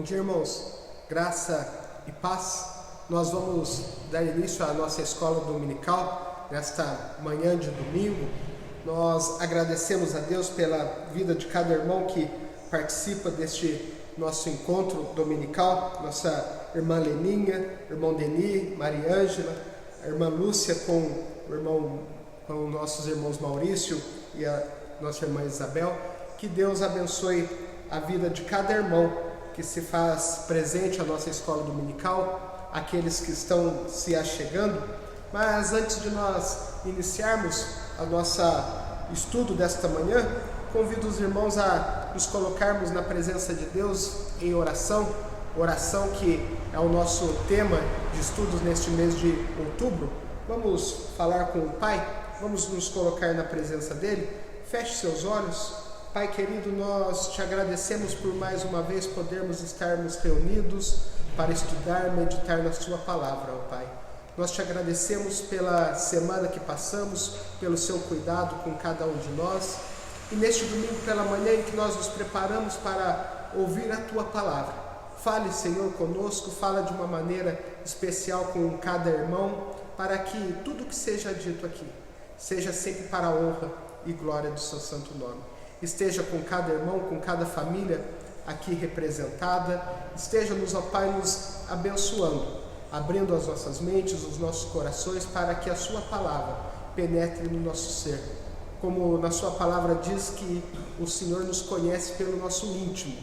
Bom dia, irmãos. Graça e paz. Nós vamos dar início à nossa escola dominical nesta manhã de domingo. Nós agradecemos a Deus pela vida de cada irmão que participa deste nosso encontro dominical. Nossa irmã Leninha, irmão Deni, Maria Ângela, a irmã Lúcia com nossos irmãos Maurício e a nossa irmã Isabel. Que Deus abençoe a vida de cada irmão que se faz presente à nossa escola dominical, aqueles que estão se achegando. Mas antes de nós iniciarmos o nosso estudo desta manhã, convido os irmãos a nos colocarmos na presença de Deus em oração que é o nosso tema de estudos neste mês de outubro. Vamos falar com o Pai, vamos nos colocar na presença dEle. Feche seus olhos. Pai querido, nós te agradecemos por mais uma vez podermos estarmos reunidos para estudar, meditar na sua palavra, ó Pai. Nós te agradecemos pela semana que passamos, pelo seu cuidado com cada um de nós. E neste domingo pela manhã em que nós nos preparamos para ouvir a tua palavra. Fale, Senhor, conosco, fala de uma maneira especial com cada irmão, para que tudo que seja dito aqui seja sempre para a honra e glória do seu santo nome. Esteja com cada irmão, com cada família aqui representada. Esteja-nos, ó Pai, nos abençoando, abrindo as nossas mentes, os nossos corações, para que a sua palavra penetre no nosso ser. Como na sua palavra diz que o Senhor nos conhece pelo nosso íntimo.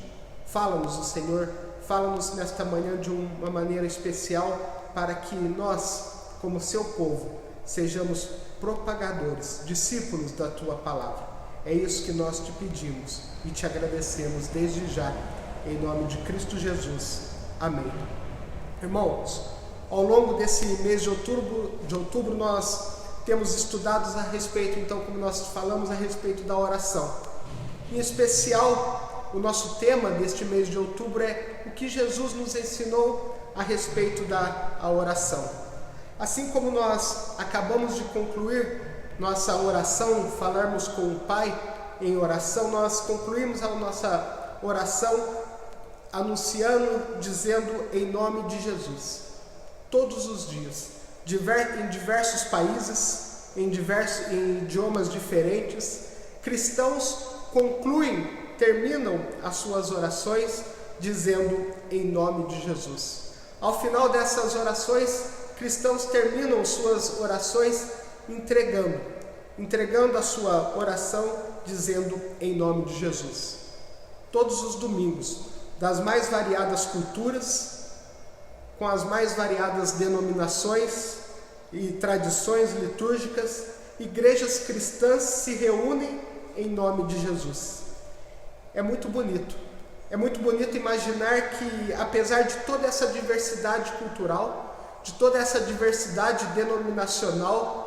Fala-nos, o Senhor, fala-nos nesta manhã de uma maneira especial, para que nós, como seu povo, sejamos propagadores, discípulos da tua palavra. É isso que nós te pedimos e te agradecemos desde já, em nome de Cristo Jesus. Amém. Irmãos, ao longo desse mês de outubro nós temos estudado a respeito, então, como nós falamos, a respeito da oração. Em especial, o nosso tema deste mês de outubro é o que Jesus nos ensinou a respeito da oração. Assim como nós acabamos de concluir nossa oração, falarmos com o Pai em oração, nós concluímos a nossa oração anunciando, dizendo em nome de Jesus. Todos os dias, em diversos países, em idiomas diferentes, cristãos terminam as suas orações dizendo em nome de Jesus. Ao final dessas orações, cristãos terminam suas orações entregando a sua oração, dizendo em nome de Jesus. Todos os domingos, das mais variadas culturas, com as mais variadas denominações e tradições litúrgicas, igrejas cristãs se reúnem em nome de Jesus. É muito bonito imaginar que, apesar de toda essa diversidade cultural, de toda essa diversidade denominacional,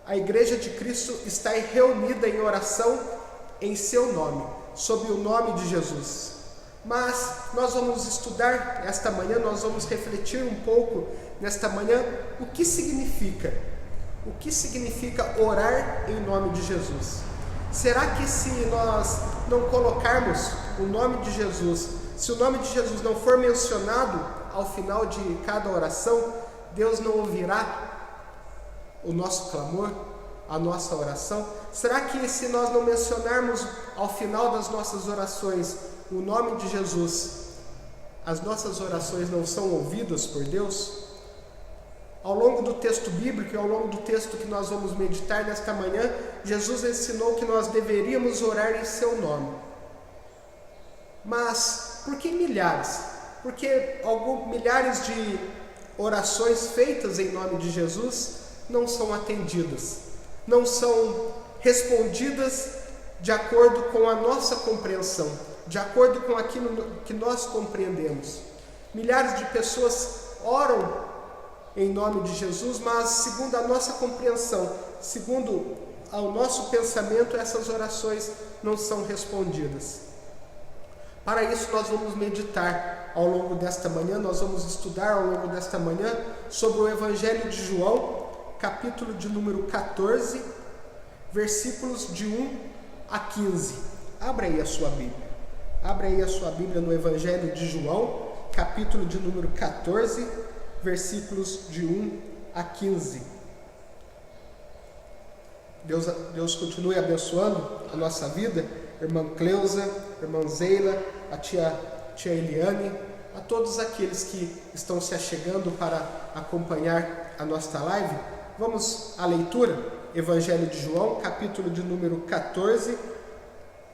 a Igreja de Cristo está reunida em oração em seu nome, sob o nome de Jesus. Mas nós vamos estudar esta manhã, nós vamos refletir um pouco nesta manhã o que significa orar em nome de Jesus. Será que se nós não colocarmos o nome de Jesus, se o nome de Jesus não for mencionado ao final de cada oração, Deus não ouvirá o nosso clamor, a nossa oração? Será que se nós não mencionarmos ao final das nossas orações o nome de Jesus, as nossas orações não são ouvidas por Deus? Ao longo do texto bíblico e ao longo do texto que nós vamos meditar nesta manhã, Jesus ensinou que nós deveríamos orar em seu nome. Mas por que milhares? Porque milhares de orações feitas em nome de Jesus não são atendidas, não são respondidas de acordo com a nossa compreensão, de acordo com aquilo que nós compreendemos. Milhares de pessoas oram em nome de Jesus, mas segundo a nossa compreensão, segundo o nosso pensamento, essas orações não são respondidas. Para isso nós vamos meditar ao longo desta manhã, nós vamos estudar ao longo desta manhã sobre o Evangelho de João, capítulo de número 14, versículos de 1 a 15. Abra aí a sua Bíblia. Abre aí a sua Bíblia no Evangelho de João, capítulo de número 14, versículos de 1 a 15. Deus continue abençoando a nossa vida, irmã Cleusa, irmã Zeila, a tia Eliane, a todos aqueles que estão se achegando para acompanhar a nossa live. Vamos à leitura, Evangelho de João, capítulo de número 14,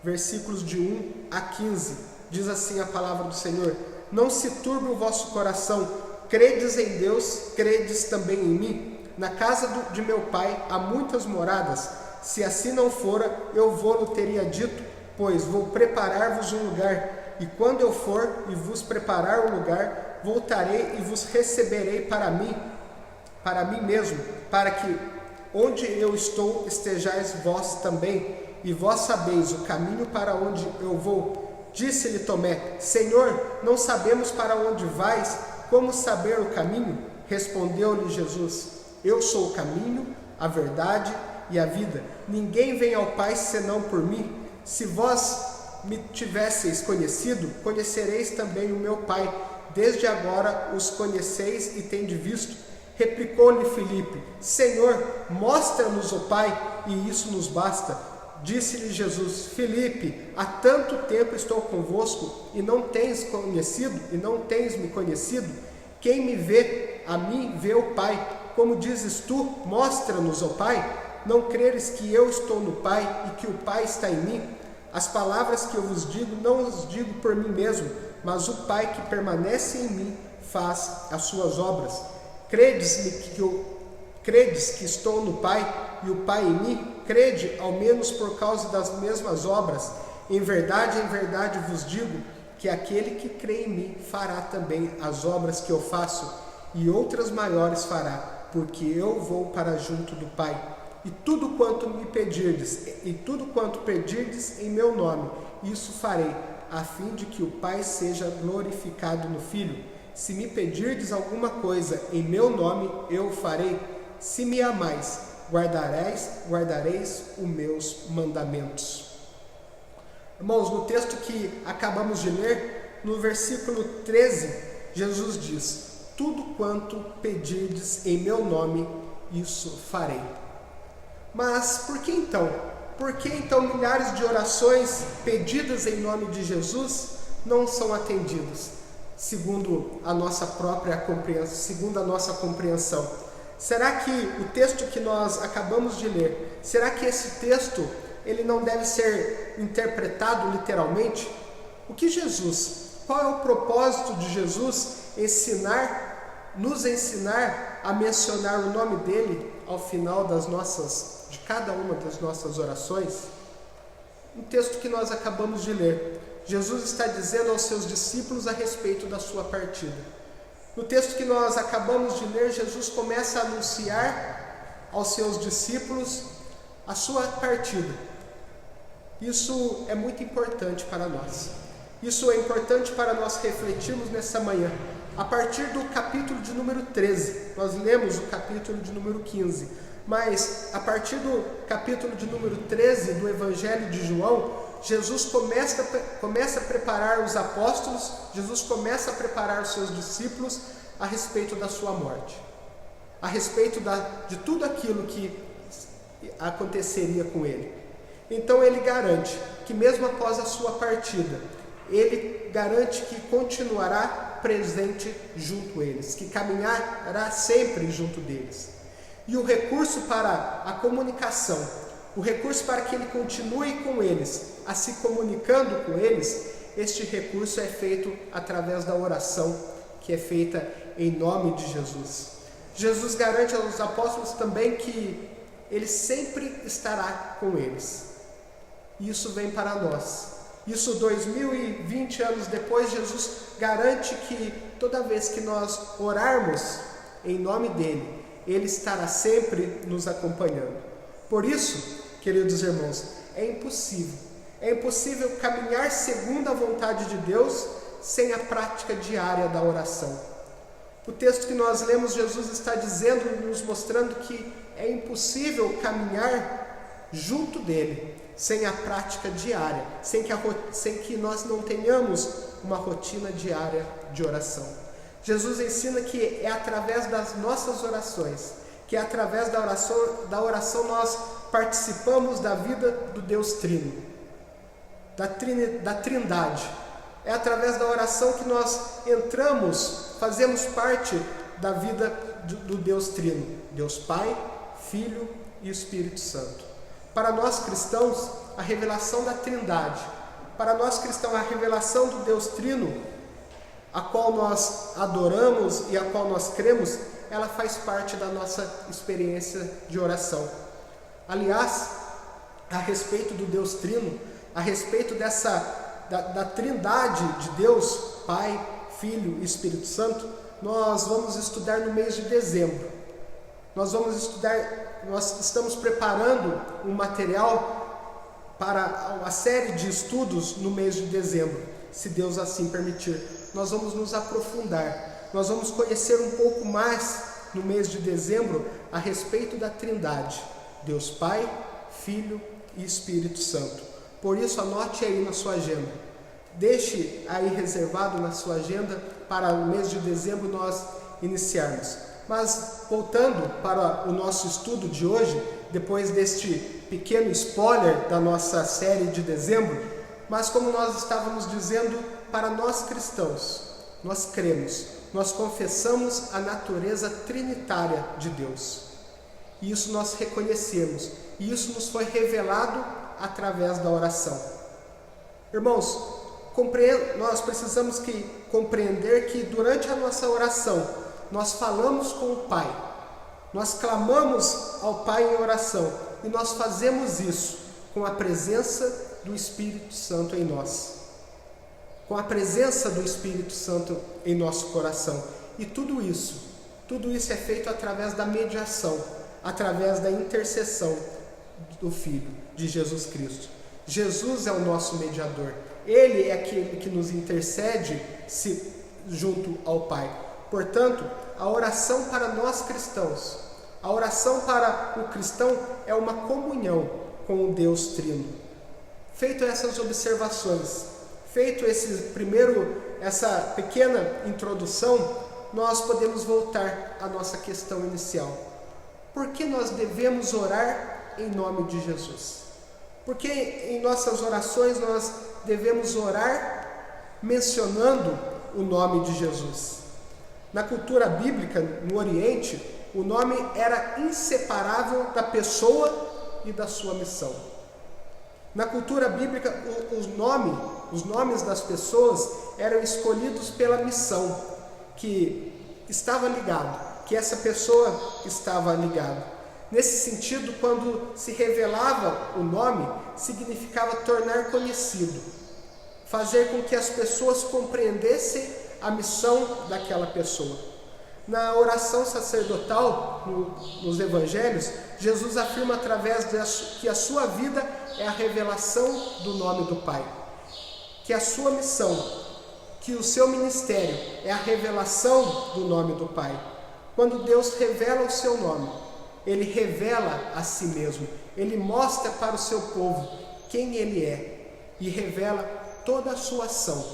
versículos de 1 a 15. Diz assim a palavra do Senhor: Não se turbe o vosso coração, credes em Deus, credes também em mim. Na casa de meu pai há muitas moradas, se assim não fora, eu vou-lo teria dito, pois vou preparar-vos um lugar, e quando eu for e vos preparar um lugar, voltarei e vos receberei para mim mesmo, para que onde eu estou estejais vós também, e vós sabeis o caminho para onde eu vou. Disse-lhe Tomé: Senhor, não sabemos para onde vais, como saber o caminho? Respondeu-lhe Jesus: Eu sou o caminho, a verdade e a vida. Ninguém vem ao Pai senão por mim. Se vós me tivesseis conhecido, conhecereis também o meu Pai. Desde agora os conheceis e tendes visto. Replicou-lhe Filipe: Senhor, mostra-nos o Pai, e isso nos basta. Disse-lhe Jesus: Filipe, há tanto tempo estou convosco, e não tens me conhecido? Quem me vê, a mim vê o Pai. Como dizes tu, mostra-nos o Pai? Não creres que eu estou no Pai e que o Pai está em mim? As palavras que eu vos digo, não os digo por mim mesmo, mas o Pai que permanece em mim faz as suas obras. Credes que estou no Pai e o Pai em mim? Crede, ao menos por causa das mesmas obras. Em verdade vos digo que aquele que crê em mim fará também as obras que eu faço, e outras maiores fará, porque eu vou para junto do Pai. E tudo quanto pedirdes em meu nome, isso farei, a fim de que o Pai seja glorificado no Filho. Se me pedirdes alguma coisa em meu nome, eu farei. Se me amais, guardareis os meus mandamentos. Irmãos, no texto que acabamos de ler, no versículo 13, Jesus diz: Tudo quanto pedirdes em meu nome, isso farei. Mas por que então? Por que então milhares de orações pedidas em nome de Jesus não são atendidas? Segundo a nossa compreensão. Será que o texto que nós acabamos de ler, será que esse texto ele não deve ser interpretado literalmente? Qual é o propósito de Jesus nos ensinar a mencionar o nome dele ao final de cada uma das nossas orações? No texto que nós acabamos de ler, Jesus está dizendo aos seus discípulos a respeito da sua partida. No texto que nós acabamos de ler, Jesus começa a anunciar aos seus discípulos a sua partida. Isso é muito importante para nós. Isso é importante para nós refletirmos nessa manhã. A partir do capítulo de número 13, nós lemos o capítulo de número 15, mas a partir do capítulo de número 13 do Evangelho de João, Jesus começa a preparar os apóstolos, Jesus começa a preparar os seus discípulos a respeito da sua morte, a respeito de tudo aquilo que aconteceria com ele. Então ele garante que mesmo após a sua partida, ele garante que continuará presente junto a eles, que caminhará sempre junto deles. E o recurso para a comunicação, o recurso para que ele continue com eles, a se comunicando com eles, este recurso é feito através da oração, que é feita em nome de Jesus. Jesus garante aos apóstolos também que ele sempre estará com eles. Isso vem para nós. Isso 2020 anos depois, Jesus garante que toda vez que nós orarmos em nome dele, ele estará sempre nos acompanhando. Por isso, queridos irmãos, é impossível caminhar segundo a vontade de Deus sem a prática diária da oração. O texto que nós lemos, Jesus está dizendo, nos mostrando que é impossível caminhar junto dele, sem a prática diária, sem que nós não tenhamos uma rotina diária de oração. Jesus ensina que é através das nossas orações, que é através da oração nós participamos da vida do Deus Trino, da Trindade. É através da oração que nós fazemos parte da vida do Deus Trino, Deus Pai, Filho e Espírito Santo. Para nós cristãos, a revelação da Trindade, para nós cristãos, a revelação do Deus Trino, a qual nós adoramos e a qual nós cremos, ela faz parte da nossa experiência de oração. Aliás, a respeito do Deus Trino, a respeito da Trindade de Deus, Pai, Filho e Espírito Santo, nós vamos estudar no mês de dezembro. Nós estamos preparando um material para a série de estudos no mês de dezembro, se Deus assim permitir. Nós vamos nos aprofundar, nós vamos conhecer um pouco mais no mês de dezembro a respeito da Trindade, Deus Pai, Filho e Espírito Santo. Por isso, anote aí na sua agenda. Deixe aí reservado na sua agenda para o mês de dezembro nós iniciarmos. Mas, voltando para o nosso estudo de hoje, depois deste pequeno spoiler da nossa série de dezembro, mas como nós estávamos dizendo, para nós cristãos, nós cremos, nós confessamos a natureza trinitária de Deus. E isso nós reconhecemos, e isso nos foi revelado através da oração. Irmãos, nós precisamos compreender que durante a nossa oração, nós falamos com o Pai, nós clamamos ao Pai em oração, e nós fazemos isso com a presença do Espírito Santo em nós, com a presença do Espírito Santo em nosso coração. E tudo isso é feito através da mediação, através da intercessão do Filho, de Jesus Cristo. Jesus é o nosso mediador, Ele é aquele que nos intercede junto ao Pai. Portanto, a oração para nós cristãos, a oração para o cristão é uma comunhão com o Deus Trino. Feito essas observações, feito essa pequena introdução, nós podemos voltar à nossa questão inicial. Por que nós devemos orar em nome de Jesus? Porque em nossas orações nós devemos orar mencionando o nome de Jesus. Na cultura bíblica, no Oriente, o nome era inseparável da pessoa e da sua missão. Na cultura bíblica, os nomes das pessoas eram escolhidos pela missão que estava ligado, que essa pessoa estava ligada. Nesse sentido, quando se revelava o nome, significava tornar conhecido, fazer com que as pessoas compreendessem a missão daquela pessoa. Na oração sacerdotal, nos evangelhos, Jesus afirma que a sua vida é a revelação do nome do Pai, que a sua missão, que o seu ministério é a revelação do nome do Pai. Quando Deus revela o seu nome, Ele revela a si mesmo, Ele mostra para o seu povo quem Ele é e revela toda a sua ação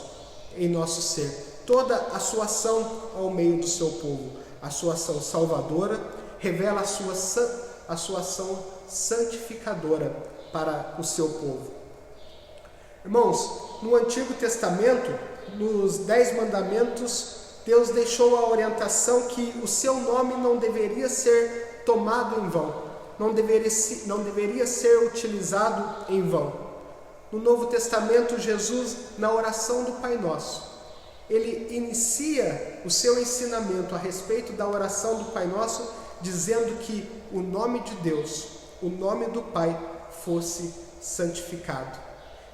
em nosso ser, toda a sua ação ao meio do seu povo, a sua ação salvadora, revela a sua ação santificadora para o seu povo. Irmãos, no Antigo Testamento, nos 10 mandamentos, Deus deixou a orientação que o seu nome não deveria ser tomado em vão, não deveria ser utilizado em vão. No Novo Testamento, Jesus, na oração do Pai Nosso, Ele inicia o seu ensinamento a respeito da oração do Pai Nosso, dizendo que o nome de Deus, o nome do Pai, fosse santificado.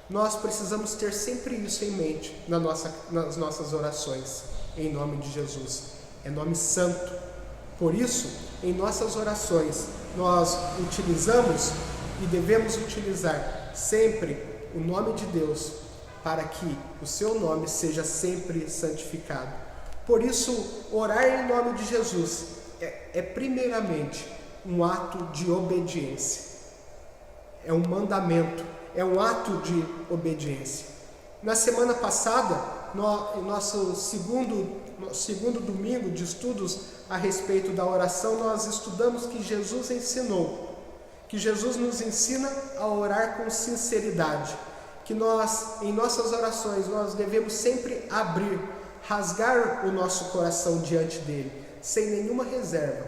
Nós precisamos ter sempre isso em mente nas nossas orações, em nome de Jesus. É nome santo. Por isso, em nossas orações, nós utilizamos e devemos utilizar sempre o nome de Deus, para que o seu nome seja sempre santificado. Por isso, orar em nome de Jesus é primeiramente um ato de obediência. é um mandamento, é um ato de obediência. Na semana passada, no nosso segundo domingo de estudos a respeito da oração, nós estudamos que Jesus ensinou, que Jesus nos ensina a orar com sinceridade, que nós, em nossas orações, nós devemos sempre abrir, rasgar o nosso coração diante dele, sem nenhuma reserva,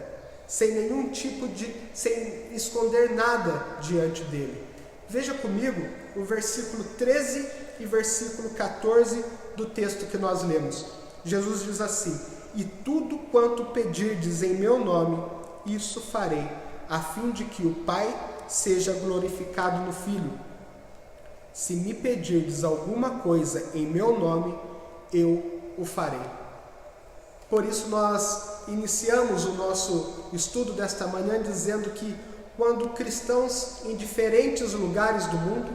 sem nenhum tipo de, sem esconder nada diante dele. Veja comigo o versículo 13 e versículo 14 do texto que nós lemos. Jesus diz assim: e tudo quanto pedirdes em meu nome, isso farei, a fim de que o Pai seja glorificado no Filho. Se me pedirdes alguma coisa em meu nome, eu o farei. Por isso nós iniciamos o nosso estudo desta manhã dizendo que quando cristãos em diferentes lugares do mundo,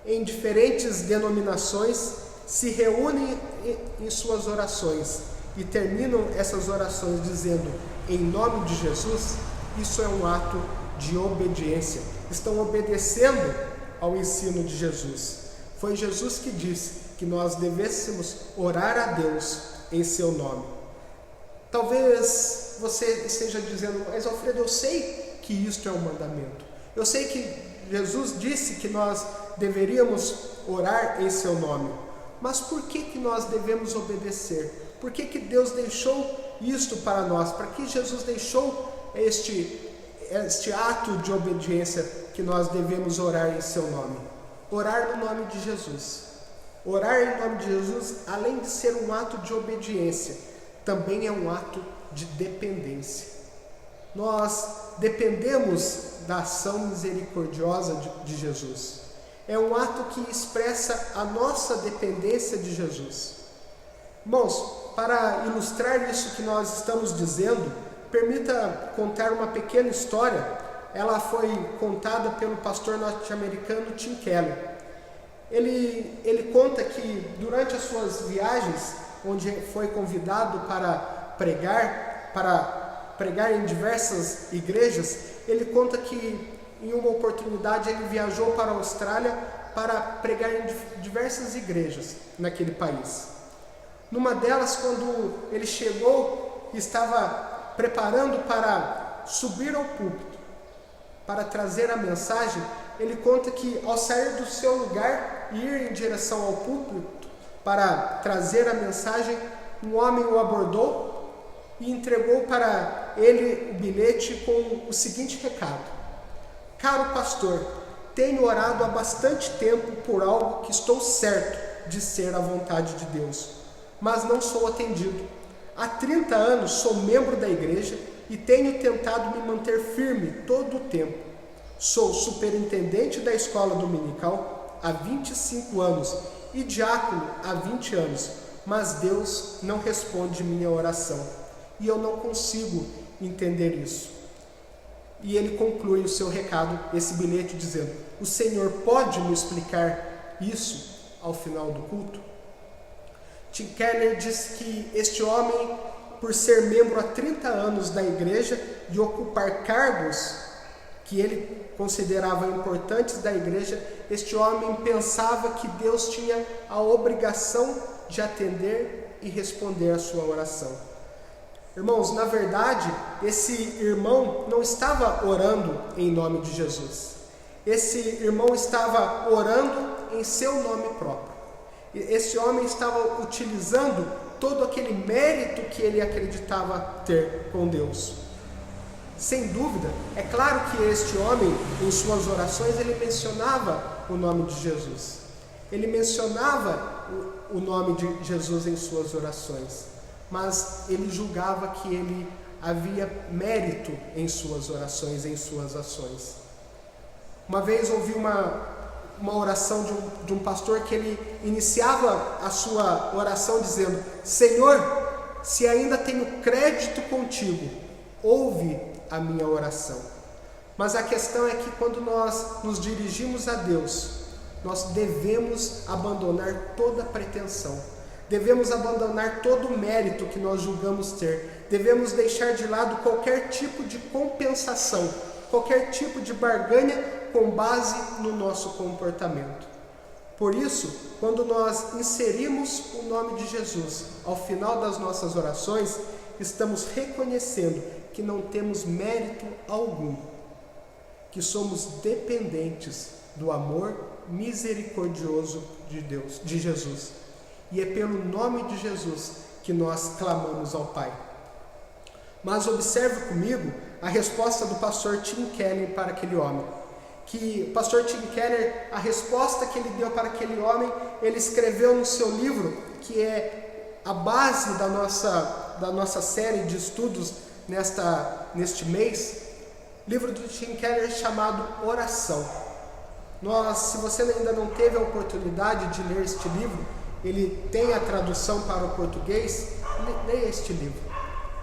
em diferentes denominações, se reúnem em suas orações e terminam essas orações dizendo em nome de Jesus, isso é um ato de obediência. Estão obedecendo ao ensino de Jesus. Foi Jesus que disse que nós devêssemos orar a Deus em seu nome. Talvez você esteja dizendo, mas Alfredo, eu sei que isto é um mandamento. Eu sei que Jesus disse que nós deveríamos orar em seu nome. Mas por que nós devemos obedecer? Por que Deus deixou isto para nós? Para que Jesus deixou este ato de obediência que nós devemos orar em seu nome? Orar no nome de Jesus. Orar em nome de Jesus, além de ser um ato de obediência, também é um ato de dependência. Nós dependemos da ação misericordiosa de Jesus. É um ato que expressa a nossa dependência de Jesus. Irmãos, para ilustrar isso que nós estamos dizendo, permita contar uma pequena história. Ela foi contada pelo pastor norte-americano Tim Keller. Ele conta que durante as suas viagens, onde foi convidado para pregar em diversas igrejas, ele conta que em uma oportunidade ele viajou para a Austrália para pregar em diversas igrejas naquele país. Numa delas, quando ele chegou e estava preparando para subir ao púlpito, para trazer a mensagem, ele conta que ao sair do seu lugar e ir em direção ao púlpito para trazer a mensagem, um homem o abordou e entregou para ele o bilhete com o seguinte recado: caro pastor, tenho orado há bastante tempo por algo que estou certo de ser a vontade de Deus, mas não sou atendido. Há 30 anos sou membro da igreja e tenho tentado me manter firme todo o tempo. Sou superintendente da escola dominical há 25 anos e diácono há 20 anos, mas Deus não responde minha oração e eu não consigo entender isso. E ele conclui o seu recado, esse bilhete, dizendo: o Senhor pode me explicar isso ao final do culto? Tim Keller diz que este homem, por ser membro há 30 anos da igreja e ocupar cargos que ele considerava importantes da igreja, este homem pensava que Deus tinha a obrigação de atender e responder a sua oração. Irmãos, na verdade, esse irmão não estava orando em nome de Jesus. Esse irmão estava orando em seu nome próprio. Esse homem estava utilizando todo aquele mérito que ele acreditava ter com Deus. Sem dúvida, é claro que este homem, em suas orações, ele mencionava o nome de Jesus. Ele mencionava o nome de Jesus em suas orações. Mas ele julgava que ele havia mérito em suas orações, em suas ações. Uma vez ouvi uma oração de um pastor que ele iniciava a sua oração dizendo: Senhor, se ainda tenho crédito contigo, ouve a minha oração. Mas a questão é que quando nós nos dirigimos a Deus, nós devemos abandonar toda pretensão. Devemos abandonar todo o mérito que nós julgamos ter. Devemos deixar de lado qualquer tipo de compensação, qualquer tipo de barganha com base no nosso comportamento. Por isso, quando nós inserimos o nome de Jesus ao final das nossas orações, estamos reconhecendo que não temos mérito algum, que somos dependentes do amor misericordioso de Deus, de Jesus. E é pelo nome de Jesus que nós clamamos ao Pai. Mas observe comigo a resposta do pastor Tim Keller para aquele homem. Que o pastor Tim Keller, a resposta que ele deu para aquele homem, ele escreveu no seu livro, que é a base da nossa série de estudos neste mês, livro do Tim Keller chamado Oração. Se você ainda não teve a oportunidade de ler este livro, ele tem a tradução para o português, leia este livro.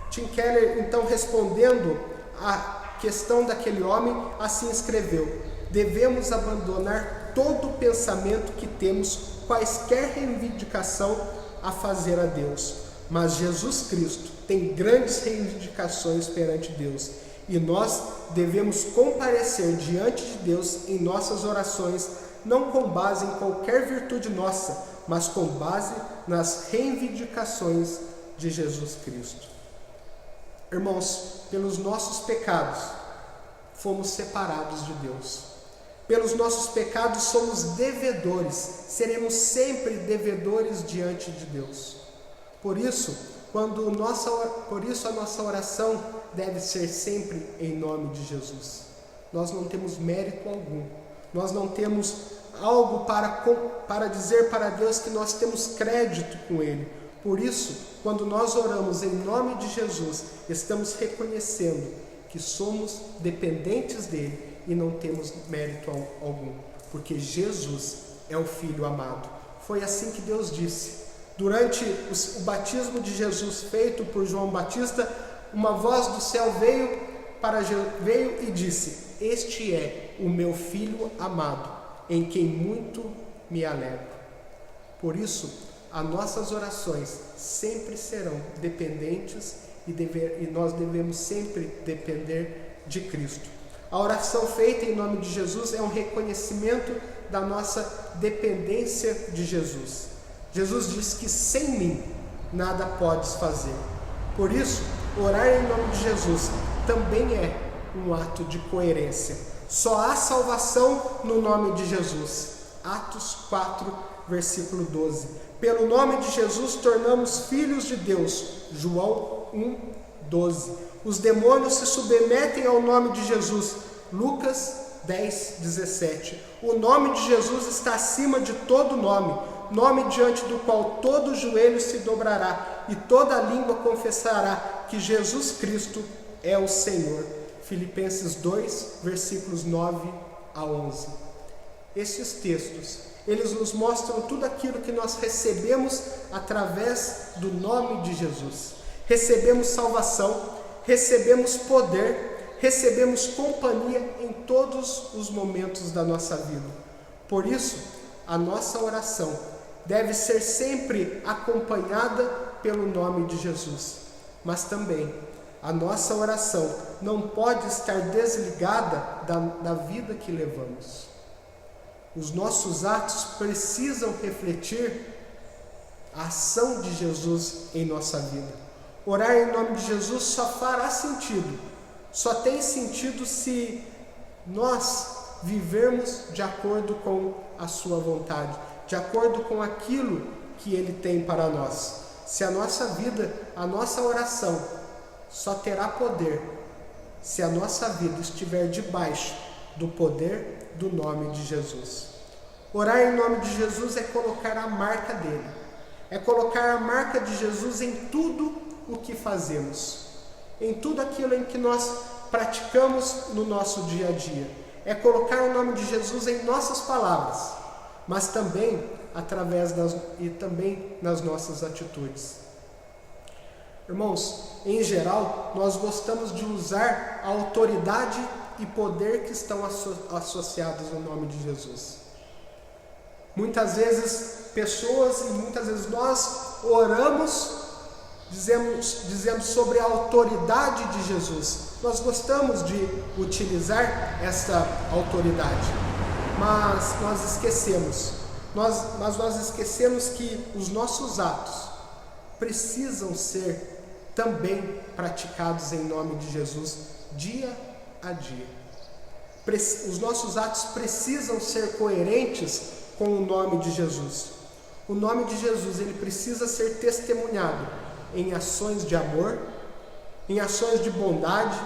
Tim Keller, então, respondendo à questão daquele homem, assim escreveu: devemos abandonar todo o pensamento que temos quaisquer reivindicação a fazer a Deus. Mas Jesus Cristo tem grandes reivindicações perante Deus, e nós devemos comparecer diante de Deus em nossas orações, não com base em qualquer virtude nossa, mas com base nas reivindicações de Jesus Cristo. Irmãos, pelos nossos pecados, fomos separados de Deus. Pelos nossos pecados somos devedores, seremos sempre devedores diante de Deus. Por isso, a nossa oração deve ser sempre em nome de Jesus. Nós não temos mérito algum, nós não temos algo para dizer para Deus que nós temos crédito com Ele. Por isso, quando nós oramos em nome de Jesus, estamos reconhecendo que somos dependentes dEle e não temos mérito algum, porque Jesus é o Filho amado. Foi assim que Deus disse. Durante o batismo de Jesus feito por João Batista, uma voz do céu veio e disse: este é o meu Filho amado, em quem muito me alegro. Por isso, as nossas orações sempre serão dependentes e nós devemos sempre depender de Cristo. A oração feita em nome de Jesus é um reconhecimento da nossa dependência de Jesus. Jesus diz que sem mim nada podes fazer. Por isso, orar em nome de Jesus também é um ato de coerência. Só há salvação no nome de Jesus. Atos 4, versículo 12. Pelo nome de Jesus tornamos filhos de Deus. João 1, 12. Os demônios se submetem ao nome de Jesus. Lucas 10, 17. O nome de Jesus está acima de todo nome, nome diante do qual todo joelho se dobrará e toda língua confessará que Jesus Cristo é o Senhor. Filipenses 2, versículos 9 a 11. Esses textos, eles nos mostram tudo aquilo que nós recebemos através do nome de Jesus. Recebemos salvação, recebemos poder, recebemos companhia em todos os momentos da nossa vida. Por isso, a nossa oração deve ser sempre acompanhada pelo nome de Jesus. Mas também, a nossa oração não pode estar desligada da vida que levamos. Os nossos atos precisam refletir a ação de Jesus em nossa vida. Orar em nome de Jesus só fará sentido, só tem sentido se nós vivermos de acordo com a sua vontade, de acordo com aquilo que Ele tem para nós. Se a nossa vida, a nossa oração só terá poder se a nossa vida estiver debaixo do poder do nome de Jesus. Orar em nome de Jesus é colocar a marca dele, é colocar a marca de Jesus em tudo o que fazemos, em tudo aquilo em que nós praticamos no nosso dia a dia. É colocar o nome de Jesus em nossas palavras, mas também também nas nossas atitudes. Irmãos, em geral, nós gostamos de usar a autoridade e poder que estão associados ao nome de Jesus. Muitas vezes muitas vezes nós oramos dizemos sobre a autoridade de Jesus. Nós gostamos de utilizar essa autoridade, mas nós esquecemos que os nossos atos precisam ser também praticados em nome de Jesus dia a dia. Os nossos atos precisam ser coerentes com o nome de Jesus. O nome de Jesus, ele precisa ser testemunhado em ações de amor, em ações de bondade,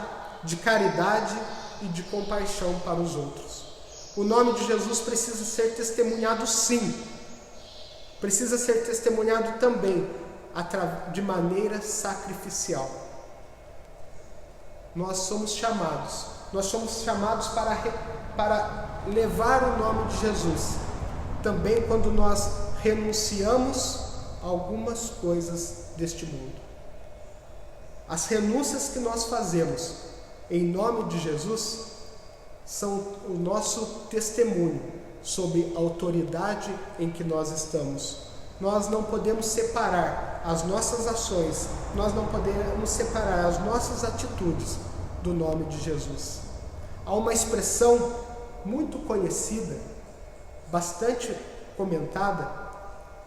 de caridade e de compaixão para os outros. O nome de Jesus precisa ser testemunhado, sim. Precisa ser testemunhado também de maneira sacrificial. Nós somos chamados para levar o nome de Jesus, também quando nós renunciamos a algumas coisas deste mundo. As renúncias que nós fazemos em nome de Jesus são o nosso testemunho sobre a autoridade em que nós estamos. Nós não podemos separar as nossas ações, nós não podemos separar as nossas atitudes do nome de Jesus. Há uma expressão muito conhecida, bastante comentada,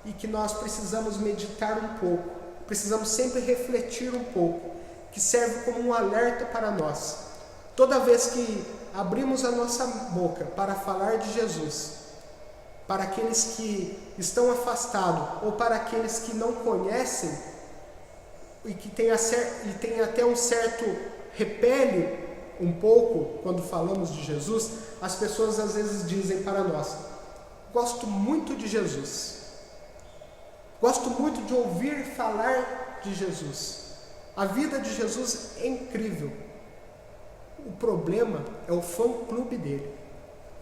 e que nós precisamos meditar um pouco, precisamos sempre refletir um pouco, que serve como um alerta para nós. Toda vez que abrimos a nossa boca para falar de Jesus, para aqueles que estão afastados ou para aqueles que não conhecem e que tem até um certo repele um pouco quando falamos de Jesus, as pessoas às vezes dizem para nós: gosto muito de Jesus, gosto muito de ouvir falar de Jesus, a vida de Jesus é incrível. O problema é o fã-clube dele.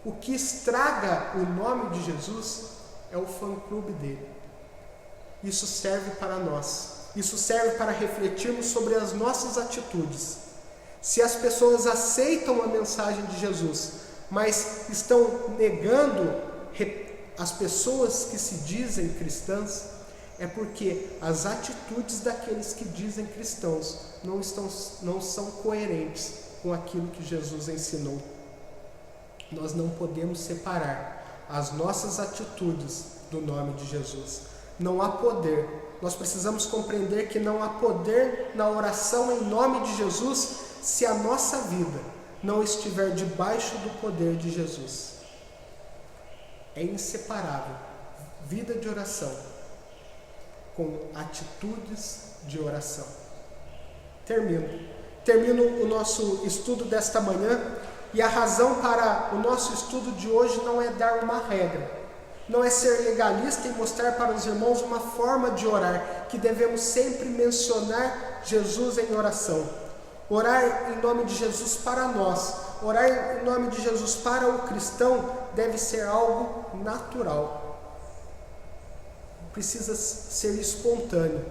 O que estraga o nome de Jesus é o fã-clube dele. Isso serve para nós. Isso serve para refletirmos sobre as nossas atitudes. Se as pessoas aceitam a mensagem de Jesus, mas estão negando as pessoas que se dizem cristãs, é porque as atitudes daqueles que dizem cristãos não são coerentes com aquilo que Jesus ensinou. Nós não podemos separar as nossas atitudes do nome de Jesus. Não há poder. Nós precisamos compreender que não há poder na oração em nome de Jesus se a nossa vida não estiver debaixo do poder de Jesus. É inseparável vida de oração com atitudes de oração. Termino o nosso estudo desta manhã, e a razão para o nosso estudo de hoje não é dar uma regra, não é ser legalista e mostrar para os irmãos uma forma de orar, que devemos sempre mencionar Jesus em oração. Orar em nome de Jesus para nós, orar em nome de Jesus para o cristão deve ser algo natural. Precisa ser espontâneo.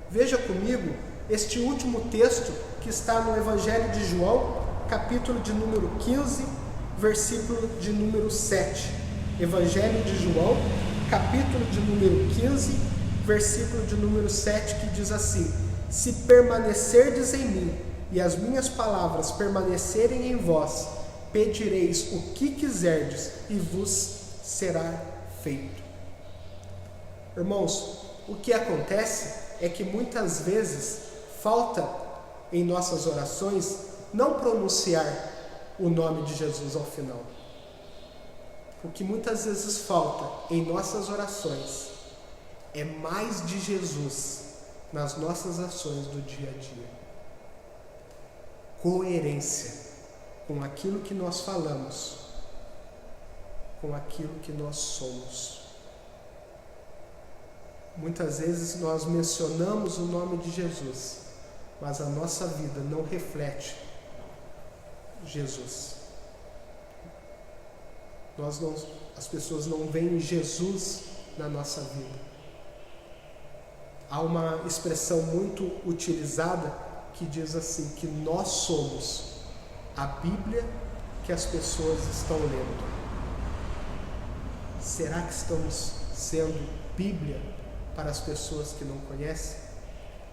Veja comigo este último texto que está no Evangelho de João, capítulo de número 15, versículo de número 7. Evangelho de João, capítulo de número 15, versículo de número 7, que diz assim: se permanecerdes em mim e as minhas palavras permanecerem em vós, pedireis o que quiserdes e vos será feito. Irmãos, o que acontece é que muitas vezes falta em nossas orações não pronunciar o nome de Jesus ao final. O que muitas vezes falta em nossas orações é mais de Jesus nas nossas ações do dia a dia. Coerência com aquilo que nós falamos, com aquilo que nós somos. Muitas vezes nós mencionamos o nome de Jesus, mas a nossa vida não reflete Jesus. As pessoas não veem Jesus na nossa vida. Há uma expressão muito utilizada que diz assim, que nós somos a Bíblia que as pessoas estão lendo. Será que estamos sendo Bíblia para as pessoas que não conhecem?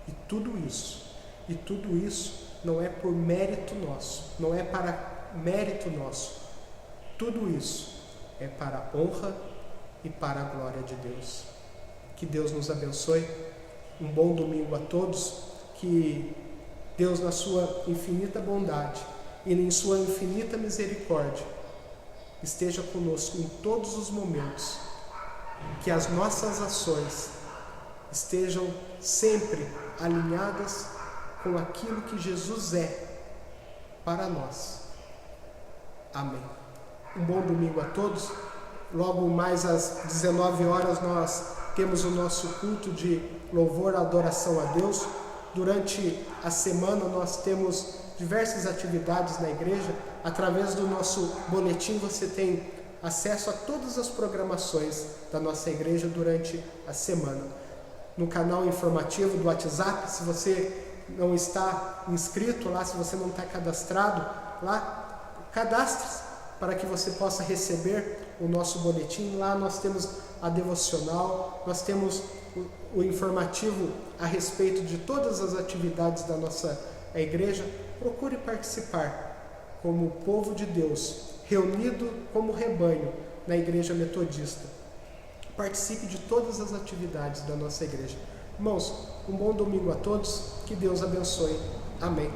E tudo isso não é por mérito nosso, não é para mérito nosso. Tudo isso é para a honra e para a glória de Deus. Que Deus nos abençoe. Um bom domingo a todos. Que Deus, na sua infinita bondade e em sua infinita misericórdia, esteja conosco em todos os momentos. Que as nossas ações estejam sempre alinhadas com aquilo que Jesus é para nós. Amém. Um bom domingo a todos. Logo mais às 19 horas nós temos o nosso culto de louvor e adoração a Deus. Durante a semana nós temos diversas atividades na igreja. Através do nosso boletim você tem acesso a todas as programações da nossa igreja durante a semana. No canal informativo do WhatsApp, se você não está inscrito lá, se você não está cadastrado lá, cadastre-se para que você possa receber o nosso boletim. Lá nós temos a devocional, nós temos o informativo a respeito de todas as atividades da nossa igreja. Procure participar como povo de Deus, reunido como rebanho na igreja metodista. Participe de todas as atividades da nossa igreja. Irmãos, um bom domingo a todos, que Deus abençoe. Amém.